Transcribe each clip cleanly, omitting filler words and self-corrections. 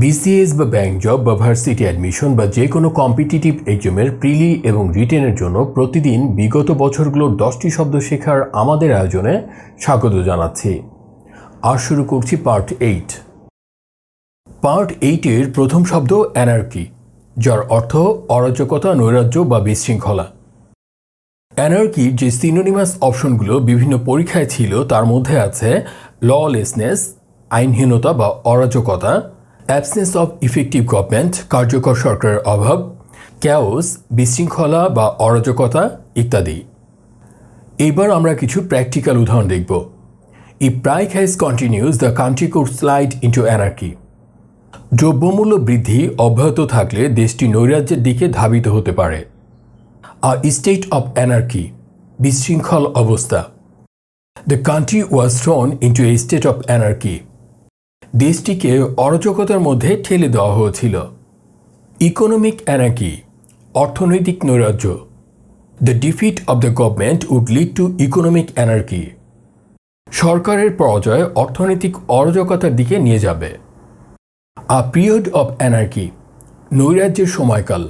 BCS বা bank job বা varsity admission বা যে কোনো কম্পিটিটিভ এক্সামের প্রিলি এবং রিটেনের জন্য প্রতিদিন বিগত বছরগুলোর 10টি শব্দ শেখার আমাদের আয়োজনে স্বাগত জানাচ্ছি। আর শুরু করছি পার্ট 8। পার্ট 8-এর প্রথম শব্দ অ্যানার্কি, যার অর্থ অরাজকতা, নৈরাজ্য বা বিশৃঙ্খলা। অ্যানার্কির যে সিনোনিমাস অপশনগুলো বিভিন্ন পরীক্ষায় ছিল তার মধ্যে আছে ললেসনেস, আইনহীনতা বা অরাজকতা, অ্যাবসেন্স অফ ইফেক্টিভ গভর্নমেন্ট, কার্যকর সরকারের অভাব, ক্যাওস, বিশৃঙ্খলা বা অরাজকতা ইত্যাদি। এবার আমরা কিছু প্র্যাকটিক্যাল উদাহরণ দেখব। If price hikes continues, the country could slide into anarchy. দ্রব্যমূল্য বৃদ্ধি অব্যাহত থাকলে দেশটি নৈরাজ্যের দিকে ধাবিত হতে পারে। আ স্টেট অফ অ্যানার্কি, বিশৃঙ্খল অবস্থা। The country was thrown into a state of anarchy. দেশটিকে অরাজকতার মধ্যে ঠেলে দেওয়া হয়েছিল। ইকোনমিক অ্যানার্কি, অর্থনৈতিক নৈরাজ্য। The defeat of the government would lead to economic anarchy. সরকারের পরাজয় অর্থনৈতিক অরাজকতার দিকে নিয়ে যাবে। আ পিরিয়ড অব অ্যানার্কি, নৈরাজ্যের সময়কাল।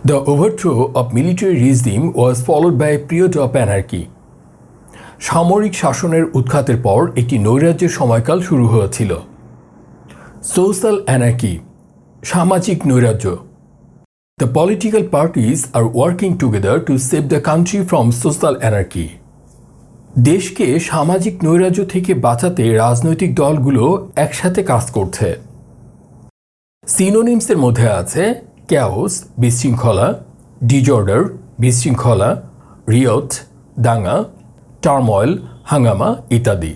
The overthrow of military regime was followed by a period of anarchy. সামরিক শাসনের উৎখাতের পর একটি নৈরাজ্যের সময়কাল শুরু হয়েছিল। সোশ্যাল অ্যানার্কি, সামাজিক নৈরাজ্য। The political parties are working together to save the country from social anarchy. দেশকে সামাজিক নৈরাজ্য থেকে বাঁচাতে রাজনৈতিক দলগুলো একসাথে কাজ করছে। সিনোনিমসের মধ্যে আছে ক্যাওস, বিশৃঙ্খলা, ডিজঅর্ডার, বিশৃঙ্খলা, রিয়ট, দাঙ্গা, টার্ময়েল, হাঙ্গামা ইত্যাদি।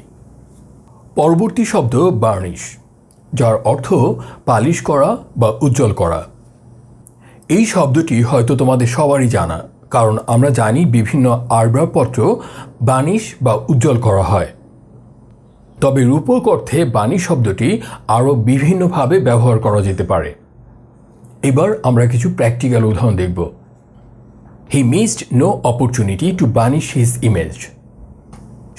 পরবর্তী শব্দ বার্নিশ, যার অর্থ পালিশ করা বা উজ্জ্বল করা। এই শব্দটি হয়তো তোমাদের সবারই জানা, কারণ আমরা জানি বিভিন্ন আসবাবপত্র বার্নিশ বা উজ্জ্বল করা হয়। তবে রূপক অর্থে বার্নিশ শব্দটি আরও বিভিন্নভাবে ব্যবহার করা যেতে পারে। এবার আমরা কিছু প্র্যাকটিক্যাল উদাহরণ দেখব। He missed no opportunity to burnish his image.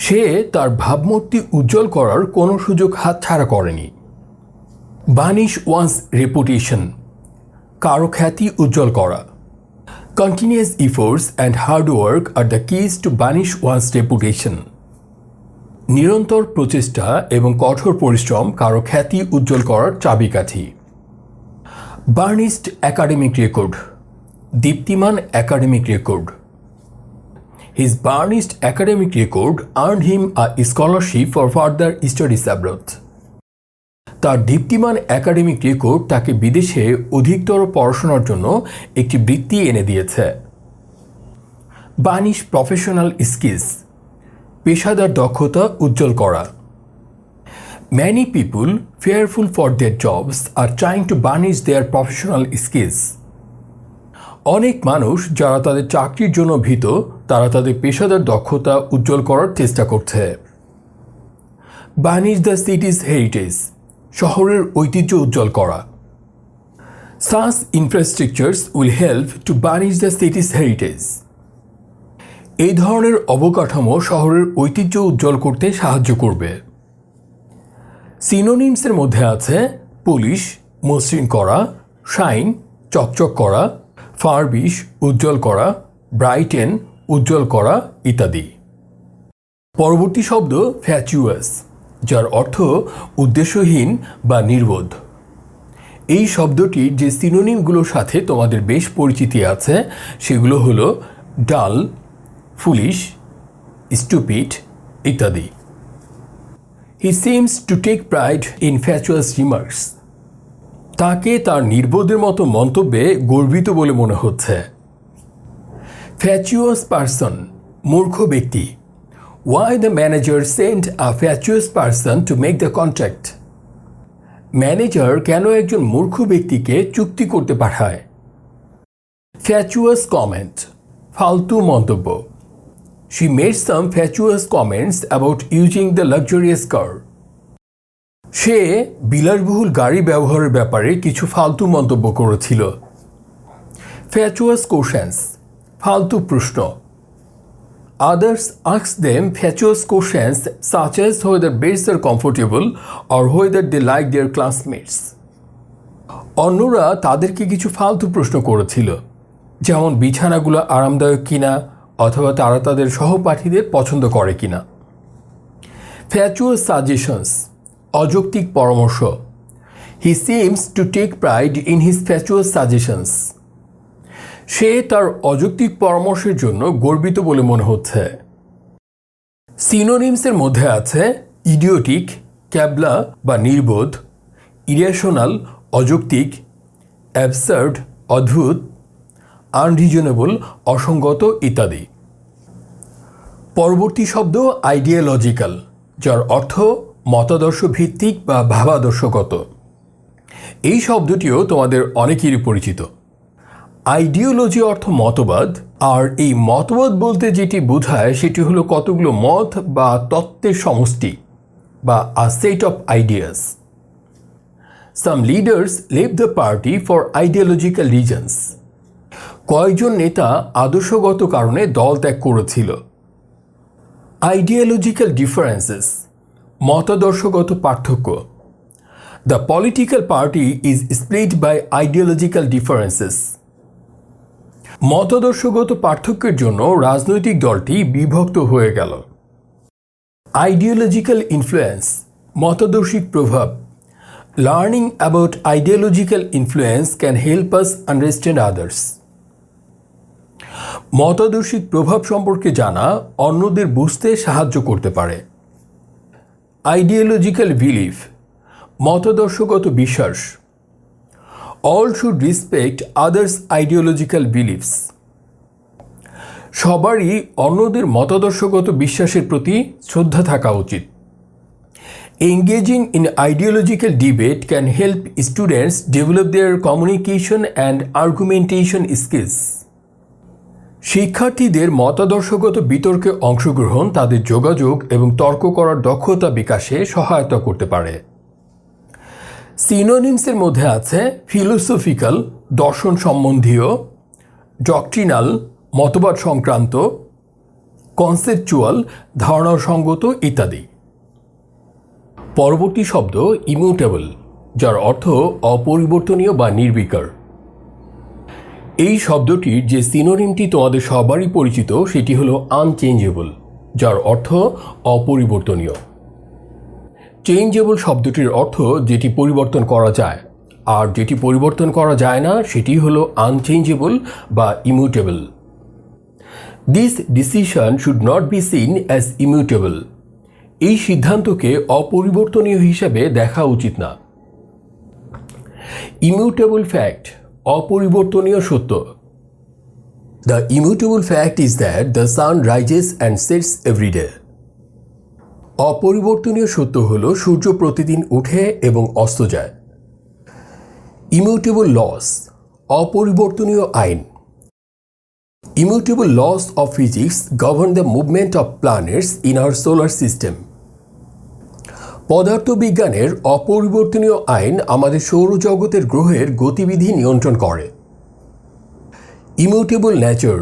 সে তার ভাবমূর্তি উজ্জ্বল করার কোনো সুযোগ হাতছাড়া করেনি। বার্নিশ ওয়ান্স রেপুটেশন, কারো খ্যাতি উজ্জ্বল করা। Continuous efforts and hard work are the keys to burnish one's reputation. নিরন্তর প্রচেষ্টা এবং কঠোর পরিশ্রম কারো খ্যাতি উজ্জ্বল করার চাবিকাঠি। বার্নিশড একাডেমিক রেকর্ড, দীপ্তিমান academic record. His burnished academic record earned him a scholarship for further studies abroad. তার দীপ্তিমান একাডেমিক রেকর্ড তাকে বিদেশে অধিকতর পড়াশোনার জন্য একটি বৃত্তি এনে দিয়েছে। বার্নিশ প্রফেশনাল স্কিলস, পেশাদার দক্ষতা উজ্জ্বল করা। Many people fearful for their jobs are trying to burnish their professional skills. অনেক মানুষ যারা তাদের চাকরির জন্য ভীত, তারা তাদের পেশাদার দক্ষতা উজ্জ্বল করার চেষ্টা করছে। বার্নিশ দ্য সিটিজ হেরিটেজ, শহরের ঐতিহ্য উজ্জ্বল করা। Such infrastructures will help to burnish the city's heritage. এই ধরনের অবকাঠামো শহরের ঐতিহ্য উজ্জ্বল করতে সাহায্য করবে। সিনোনিমসের মধ্যে আছে পলিশ, মসৃণ করা, শাইন, চকচক করা, ফার্বিশ, উজ্জ্বল করা, ব্রাইটেন, উজ্জ্বল করা ইত্যাদি। পরবর্তী শব্দ ফ্যাচুয়াস, যার অর্থ উদ্দেশ্যহীন বা নির্বোধ। এই শব্দটির যে সিনোনিমগুলোর সাথে তোমাদের বেশ পরিচিতি আছে সেগুলো হলো ডাল, ফুলিশ, স্টুপিড ইত্যাদি। He seems to take pride in fatuous remarks. তাকে তার নির্বোধের মতো মন্তব্যে গর্বিত বলে মনে হচ্ছে। ফ্যাচুয়াস পারসন, মূর্খ ব্যক্তি। Why the manager sent a fatuous person to make the contract. Manager কেন একজন মূর্খ ব্যক্তিকে চুক্তি করতে পাঠায়। ফ্যাচুয়াস কমেন্ট, ফালতু মন্তব্য। She made some fatuous comments about using the luxurious car. সে বিলাসবহুল গাড়ি ব্যবহারের ব্যাপারে কিছু ফালতু মন্তব্য করেছিল। ফ্যাচুয়াস কোশ্চেন্স, ফালতু প্রশ্ন। Others ask them fatuous questions such as whether beds are comfortable or whether they like their classmates. অন্যরা তাদেরকে কিছু ফালতু প্রশ্ন করেছিল, যেমন বিছানাগুলো আরামদায়ক কিনা অথবা তারা তাদের সহপাঠীদের পছন্দ করে কিনা। ফ্যাচুয়াস সাজেশনস, অযৌক্তিক পরামর্শ। He seems to take pride in his fatuous suggestions. সে তার অযৌক্তিক পরামর্শের জন্য গর্বিত বলে মনে হচ্ছে। সিনোনিমসের মধ্যে আছে ইডিওটিক, ক্যাবলা বা নির্বোধ, ইরেশনাল অযৌক্তিক, অ্যাবসার্ড অদ্ভুত, আনরিজনেবল অসঙ্গত ইত্যাদি। পরবর্তী শব্দ আইডিয়ালজিক্যাল, যার অর্থ মতাদর্শ ভিত্তিক বা ভাবাদর্শগত। এই শব্দটিও তোমাদের অনেকেরই পরিচিত। আইডিওলজি অর্থ মতবাদ, আর এই মতবাদ বলতে যেটি বোঝায় সেটি হলো কতগুলো মত বা তত্ত্বের সমষ্টি বা a set of ideas. Some leaders leave the party for ideological reasons. কয়েকজন নেতা আদর্শগত কারণে দল ত্যাগ করেছিল। আইডিওলজিক্যাল ডিফারেন্সেস, মতাদর্শগত পার্থক্য। The political party is split by ideological differences. মতাদর্শগত পার্থক্যের জন্য রাজনৈতিক দলটি বিভক্ত হয়ে গেল। আইডিওলজিক্যাল ইনফ্লুয়েন্স, মতাদর্শিক প্রভাব। Learning about ideological influence can help us understand others. মতাদর্শিক প্রভাব সম্পর্কে জানা অন্যদের বুঝতে সাহায্য করতে পারে। আইডিওলজিক্যাল বিলিফ, মতাদর্শগত বিশ্বাস। All should respect others ideological beliefs. সবারই অন্যদের মতাদর্শগত বিশ্বাসের প্রতি শ্রদ্ধা থাকা উচিত। Engaging in ideological debate can help students develop there communication and আর্গুমেন্টেশন skills. শিক্ষার্থীদের মতাদর্শগত বিতর্কে অংশগ্রহণ তাদের যোগাযোগ এবং তর্ক করার দক্ষতা বিকাশে সহায়তা করতে পারে। সিনোনিমসের মধ্যে আছে ফিলোসফিক্যাল, দর্শন সম্বন্ধীয়, ডক্ট্রিনাল, মতবাদ সংক্রান্ত, কনসেপচুয়াল, ধারণাসঙ্গত ইত্যাদি। পরবর্তী শব্দ ইমিউটেবল, যার অর্থ অপরিবর্তনীয় বা নির্বিকার। এই শব্দটির যে সিনোনিমটি তোমাদের সবারই পরিচিত সেটি হলো আনচেঞ্জেবল, যার অর্থ অপরিবর্তনীয়। চেঞ্জেবল শব্দটির অর্থ যেটি পরিবর্তন করা যায়, আর যেটি পরিবর্তন করা যায় না সেটি হলো আনচেঞ্জেবল বা immutable. This decision should not be seen as immutable. এই সিদ্ধান্তকে অপরিবর্তনীয় হিসাবে দেখা উচিত না। ইমিউটেবল ফ্যাক্ট, অপরিবর্তনীয় সত্য। The immutable fact is that the sun rises and sets every day. অপরিবর্তনীয় সত্য হল সূর্য প্রতিদিন ওঠে এবং অস্ত যায়। ইমিউটেবল লস, অপরিবর্তনীয় আইন। Immutable laws of physics govern the movement of planets in our solar system. পদার্থবিজ্ঞানের অপরিবর্তনীয় আইন আমাদের সৌরজগতের গ্রহের গতিবিধি নিয়ন্ত্রণ করে। ইমিউটেবল নেচার,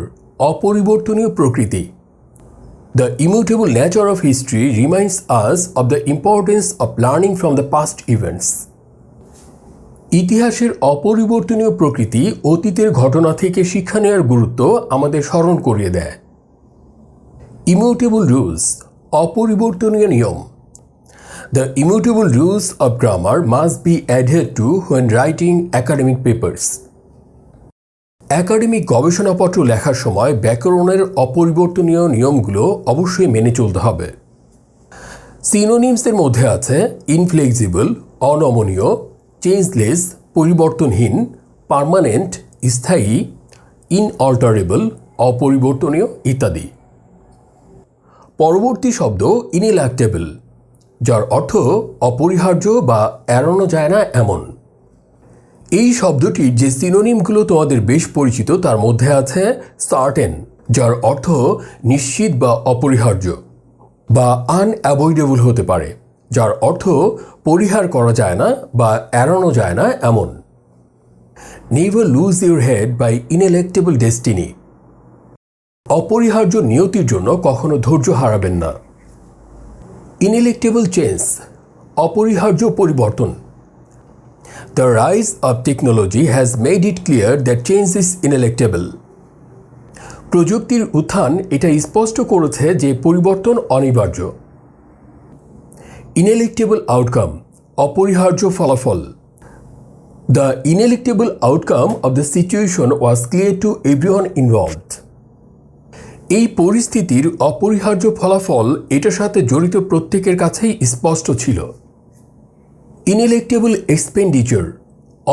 অপরিবর্তনীয় প্রকৃতি। The immutable nature of history reminds us of the importance of learning from the past events. ইতিহাসের অপরিবর্তনীয় প্রকৃতি অতীতের ঘটনা থেকে শিক্ষা নেওয়ার গুরুত্ব আমাদের স্মরণ করিয়ে দেয়। Immutable rules, অপরিবর্তনীয় নিয়ম। The immutable rules of grammar must be adhered to when writing academic papers. Academic গবেষণাপত্র লেখার সময় ব্যাকরণের অপরিবর্তনীয় নিয়মগুলো অবশ্যই মেনে চলতে হবে। সিনোনিমসের মধ্যে আছে ইনফ্লেক্সিবল, অনমনীয়, চেঞ্জলেস, পরিবর্তনহীন, পার্মানেন্ট, স্থায়ী, ইনঅল্টারেবল, অপরিবর্তনীয় ইত্যাদি। পরবর্তী শব্দ ইনএলাক্টেবল, যার অর্থ অপরিহার্য বা এড়ানো যায় না এমন। এই শব্দটির যে সিনোনিমগুলো তোমাদের বেশ পরিচিত তার মধ্যে আছে সার্টেন, যার অর্থ নিশ্চিত বা অপরিহার্য, বা আনঅ্যাভয়েডেবল হতে পারে, যার অর্থ পরিহার করা যায় না বা এড়ানো যায় না এমন। Never lose your head by ineluctable destiny. অপরিহার্য নিয়তির জন্য কখনো ধৈর্য হারাবেন না। ইনএলেক্টেবল চেঞ্জ, অপরিহার্য পরিবর্তন। The rise of technology has made it clear that change is ineluctable. প্রযুক্তির উত্থান এটা স্পষ্ট করেছে যে পরিবর্তন অনিবার্য। Ineluctable outcome, অপরিহার্য ফলাফল। The ineluctable outcome of the situation was clear to everyone involved. এই পরিস্থিতির অপরিহার্য ফলাফল এটার সাথে জড়িত প্রত্যেকের কাছেই স্পষ্ট ছিল। Ineluctable expenditure,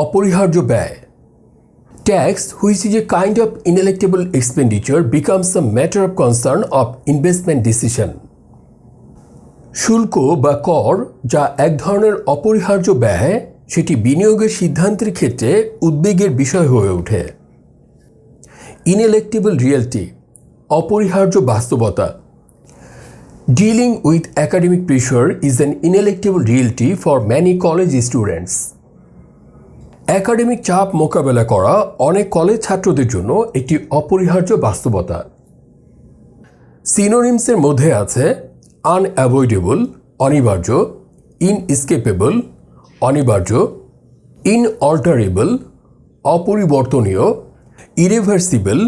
অপরিহার্য ব্যয়। Tax, which is a kind of ineluctable expenditure, becomes a matter of concern of investment decision. শুল্ক বা কর, যা এক ধরনের অপরিহার্য ব্যয়, সেটি বিনিয়োগের সিদ্ধান্তের ক্ষেত্রে উদ্বেগের বিষয় হয়ে ওঠে। Ineluctable reality, অপরিহার্য বাস্তবতা। Dealing with academic pressure is an ineluctable reality for many college students. Academic চাপ মোকাবেলা করা অনেক কলেজ ছাত্রদের জন্য একটি অপরিহার্য বাস্তবতা। সিনোনিমসের মধ্যে আছে আনঅ্যাভয়েডেবল, অনিবার্য; ইনএসকেপেবল, অনিবার্য; ইনঅল্টারেবল, অপরিবর্তনীয়; ইরিভার্সিবল,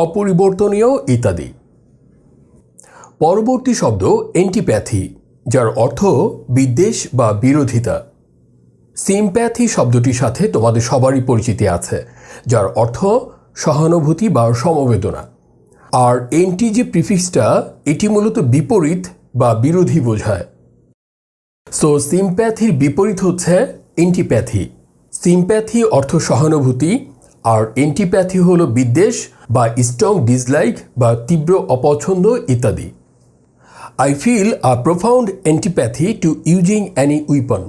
অপরিবর্তনীয় ইত্যাদি। পরবর্তী শব্দ এন্টিপ্যাথি, যার অর্থ বিদ্বেষ বা বিরোধিতা। সিম্প্যাথি শব্দটির সাথে তোমাদের সবারই পরিচিতি আছে, যার অর্থ সহানুভূতি বা সমবেদনা। আর এন্টি যে প্রিফিক্সটা, এটি মূলত বিপরীত বা বিরোধী বোঝায়। সো সিম্প্যাথির বিপরীত হচ্ছে এন্টিপ্যাথি। সিম্প্যাথি অর্থ সহানুভূতি, আর এন্টিপ্যাথি হল বিদ্বেষ বা স্ট্রং ডিসলাইক বা তীব্র অপছন্দ ইত্যাদি। I feel a profound antipathy to using any weapon.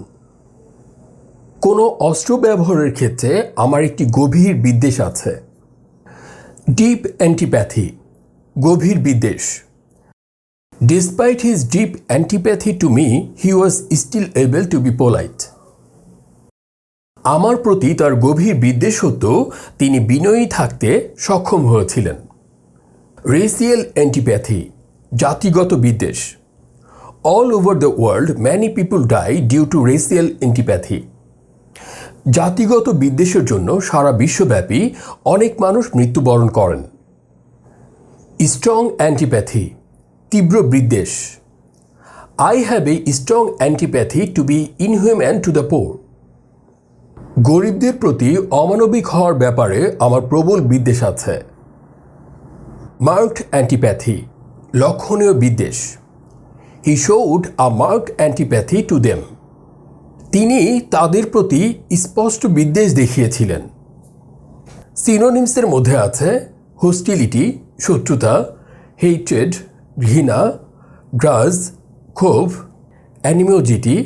কোনো অস্ত্র ব্যবহারের ক্ষেত্রে আমার একটি গভীর বিদ্বেষ আছে। ডিপ অ্যান্টিপ্যাথি, গভীর বিদ্বেষ। Despite his deep antipathy to me, he was still able to be polite. আমার প্রতি তার গভীর বিদ্বেষ সত্ত্বেও তিনি বিনয়ী থাকতে সক্ষম হয়েছিলেন। রেসিয়াল অ্যান্টিপ্যাথি, জাতিগত বিদ্বেষ। All over the world, many people die due to racial antipathy. জাতিগত বিদ্বেষের জন্য সারা বিশ্বব্যাপী অনেক মানুষ মৃত্যুবরণ করেন। স্ট্রং অ্যান্টিপ্যাথি, তীব্র বিদ্বেষ। I have a strong antipathy to be inhuman to the poor. গরিবদের প্রতি অমানবিক হওয়ার ব্যাপারে আমার প্রবল বিদ্বেষ আছে। মার্কড অ্যান্টিপ্যাথি, লক্ষণীয় বিদ্বেষ। He showed a marked antipathy to them. তিনি তাদের প্রতি স্পষ্ট বিদ্বেষ দেখিয়েছিলেন। সিনোনিমসের মধ্যে আছে হোস্টিলিটি, শত্রুতা; হেট্রেড, ঘৃণা; গ্রাজ, ক্ষোভ; অ্যানিমোজিটি,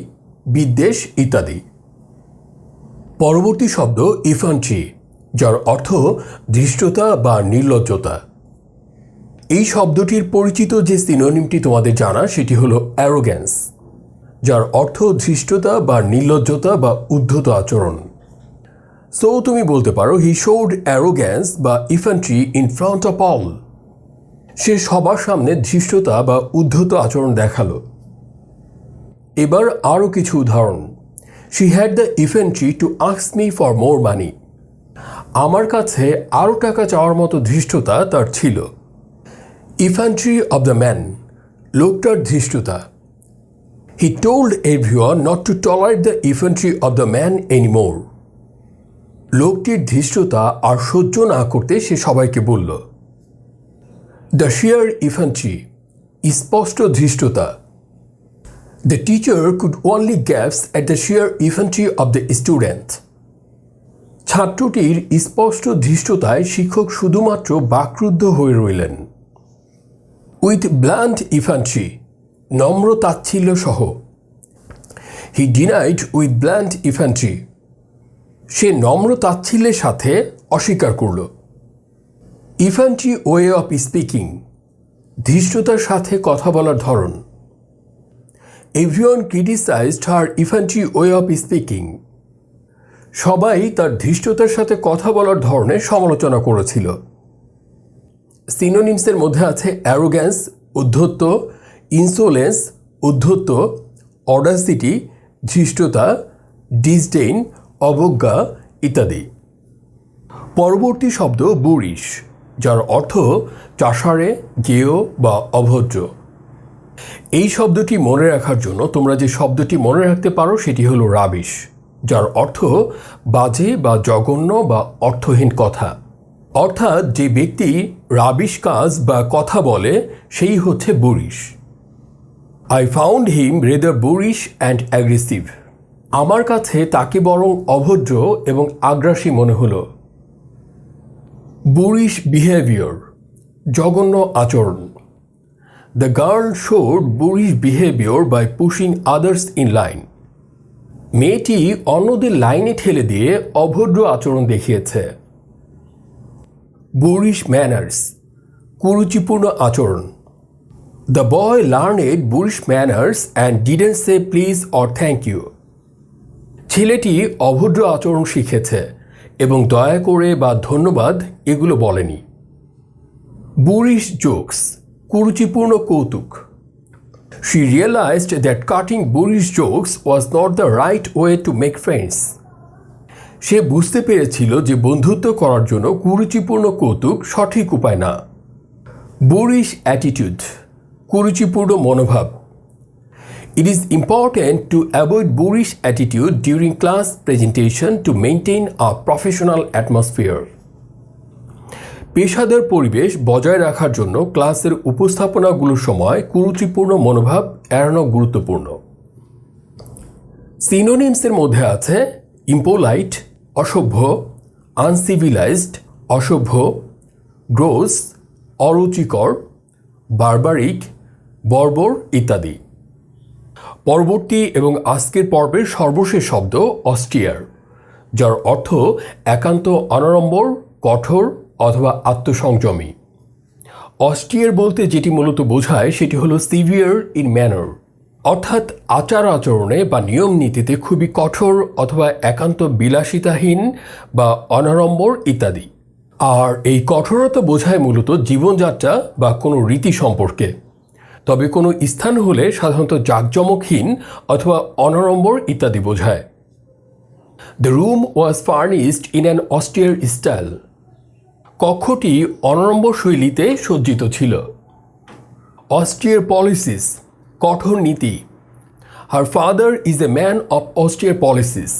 বিদ্বেষ ইত্যাদি। পরবর্তী শব্দ ইফান্ট্রি, যার অর্থ ধৃষ্টতা বা নির্লজ্জতা। এই শব্দটির পরিচিত যে সিনোনিমটি তোমাদের জানা, সেটি হলো অ্যারোগ্যান্স, যার অর্থ ধৃষ্টতা বা নির্লজ্জতা বা উদ্ধত আচরণ। সো তুমি বলতে পারো হি শোড অ্যারোগ্যান্স বা ইফান্ট্রি ইন ফ্রন্ট অফ অল। সে সবার সামনে ধৃষ্টতা বা উদ্ধত আচরণ দেখালো। এবার আরও কিছু উদাহরণ। She had the effrontery to ask me for more money. আমার কাছে আরও টাকা চাওয়ার মতো ধৃষ্টতা তার ছিল। ইফান্ট্রি অব দ্য ম্যান, লোকটার ধৃষ্টতা। He told everyone not to tolerate the infantry of the man anymore. লোকটির ধৃষ্টতা আর সহ্য না করতে সে সবাইকে বলল। The sheer infantry, স্পষ্ট ধৃষ্টতা। The teacher could only gasp at the sheer infantry of the student. ছাত্রটির স্পষ্ট ধৃষ্টতায় শিক্ষক শুধুমাত্র বাকরুদ্ধ হয়ে রইলেন। With blunt infantry, নম্র তাচ্ছিল্য সহ। He denied with blunt infantry. সে নম্র তাচ্ছিল্যের সাথে অস্বীকার করল। Infantry way of speaking, ধৃষ্টতার সাথে কথা বলার ধরন। Everyone criticized her infantry way of speaking. সবাই তার ধৃষ্টতার সাথে কথা বলার ধরনের সমালোচনা করেছিল। সিনোনিমসের মধ্যে আছে অ্যারোগ্যান্স, উদ্ধত্ত; ইনসোলেন্স, উদ্ধত্ত; অডাসিটি, ধৃষ্টতা; ডিসডেইন, অবজ্ঞা ইত্যাদি। পরবর্তী শব্দ বুরিশ, যার অর্থ চাষাড়ে, গেয় বা অভদ্র। এই শব্দটি মনে রাখার জন্য তোমরা যে শব্দটি মনে রাখতে পারো সেটি হলো রাবিশ, যার অর্থ বাজে বা জঘন্য বা অর্থহীন কথা। অর্থাৎ যে ব্যক্তি রাবিশ কাজ বা কথা বলে সেই হচ্ছে boorish. I found him rather boorish and aggressive. আমার কাছে তাকে বরং অভদ্র এবং আগ্রাসী মনে হলো। বুরিশ বিহেভিয়ার, জঘন্য আচরণ। The girl showed boorish behaviour by pushing others in line. মেয়েটি অন্যদের লাইনে ঠেলে দিয়ে অভদ্র আচরণ দেখিয়েছে। বুরিশ ম্যানার্স, কুরুচিপূর্ণ আচরণ। The boy learned boorish manners and didn't say please or thank you. ছেলেটি অভদ্র আচরণ শিখেছে এবং দয়া করে বা ধন্যবাদ এগুলো বলেনি। বুরিশ জোকস, কুরুচিপূর্ণ কৌতুক। She realized that cutting boorish jokes was not the right way to make friends. সে বুঝতে পেরেছিল যে বন্ধুত্ব করার জন্য কুরুচিপূর্ণ কৌতুক সঠিক উপায় না। বুরিশ অ্যাটিটিউড, কুরুচিপূর্ণ মনোভাব। It is important to avoid boorish attitude during class presentation to maintain a professional atmosphere. পেশাদার পরিবেশ বজায় রাখার জন্য ক্লাসের উপস্থাপনাগুলোর সময় কুরুচিপূর্ণ মনোভাব এড়ানো গুরুত্বপূর্ণ। সিনোনিমসের মধ্যে আছে ইম্পোলাইট, অসভ্য, আনসিভিলাইজড, অসভ্য, গ্রোস, অরুচিকর, বারবারিক, বর্বর ইত্যাদি। পরবর্তী এবং আজকের পর্বের সর্বশেষ শব্দ অস্টিয়ার, যার অর্থ একান্ত অনাড়ম্বর, কঠোর অথবা আত্মসংযমী। অস্টিয়ার বলতে যেটি মূলত বোঝায় সেটি হলো সিভিয়ার ইন ম্যানার, অর্থাৎ আচার আচরণে বা নিয়ম নীতিতে খুবই কঠোর অথবা একান্ত বিলাসিতাহীন বা অনাড়ম্বর ইত্যাদি। আর এই কঠোরতা বোঝায় মূলত জীবনযাত্রা বা কোনো রীতি সম্পর্কে। তবে কোনো স্থান হলে সাধারণত জাঁকজমকহীন অথবা অনাড়ম্বর ইত্যাদি বোঝায়। The room was furnished in an austere style. কক্ষটি অনাড়ম্বর শৈলীতে সজ্জিত ছিল। অস্টিয়ার পলিসিস, কঠোর নীতি। Her father is a man of austere policies.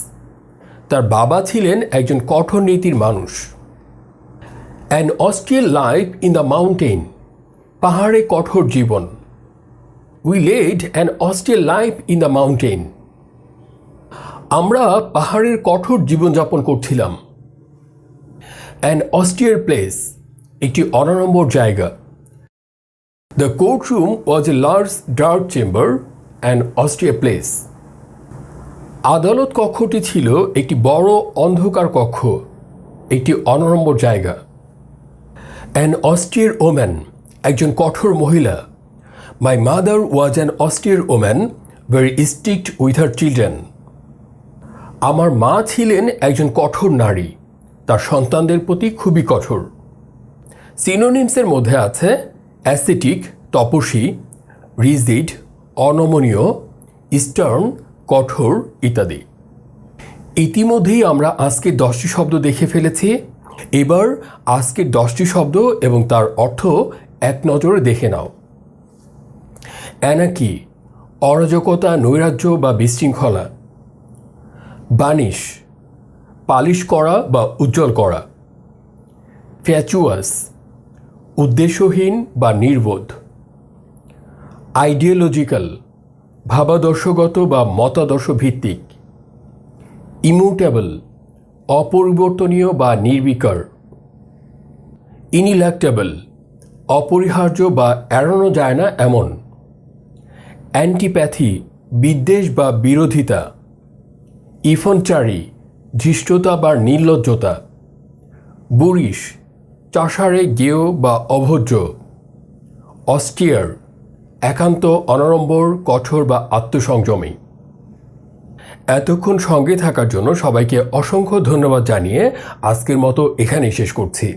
তার বাবা ছিলেন একজন কঠোর নীতির মানুষ। An austere life in the mountain, পাহাড়ে কঠোর জীবন। We led an austere life in the mountain. আমরা পাহাড়ের কঠোর জীবনযাপন করছিলাম। অ্যান অস্টিয়ার প্লেস, একটি অনাড়ম্বর জায়গা। The court room was a large dark chamber and austere place. আদালত কক্ষটি ছিল একটি বড় অন্ধকার কক্ষ, একটি অনাড়ম্বর জায়গা। অ্যান অস্টিয়ার ওম্যান, একজন কঠোর মহিলা। My mother was an austere woman, very strict with her children. আমার মা ছিলেন একজন কঠোর নারী, তার সন্তানদের প্রতি খুবই কঠোর। সিনোনিমসের মধ্যে আছে অ্যাসেটিক, তপস্বী, রিজিড, অনমনীয়, স্টার্ন, কঠোর ইত্যাদি। ইতিমধ্যেই আমরা আজকের 10টি শব্দ দেখে ফেলেছি। এবার আজকের 10টি শব্দ এবং তার অর্থ এক নজরে দেখে নাও। অ্যানাকি, অরাজকতা, নৈরাজ্য বা বিশৃঙ্খলা। বানিশ, পালিশ করা বা উজ্জ্বল করা। ফ্যাচুয়াস, উদ্দেশ্যহীন বা নির্বোধ। আইডিওলজিক্যাল, ভাবাদর্শগত বা মতাদর্শ ভিত্তিক। ইমিউটেবল, অপরিবর্তনীয় বা নির্বিকার। ইনইলেক্টেবল, অপরিহার্য বা এড়ানো যায় না এমন। অ্যান্টিপ্যাথি, বিদ্বেষ বা বিরোধিতা। ইফনচারি, ধৃষ্টতা বা নির্লজ্জতা। বুরিশ, চাষাড়ে, গেয় বা অভদ্র। অস্টিয়ার, একান্ত অনাড়ম্বর, কঠোর বা আত্মসংযমী। এতক্ষণ সঙ্গে থাকার জন্য সবাইকে অসংখ্য ধন্যবাদ জানিয়ে আজকের মতো এখানেই শেষ করছি।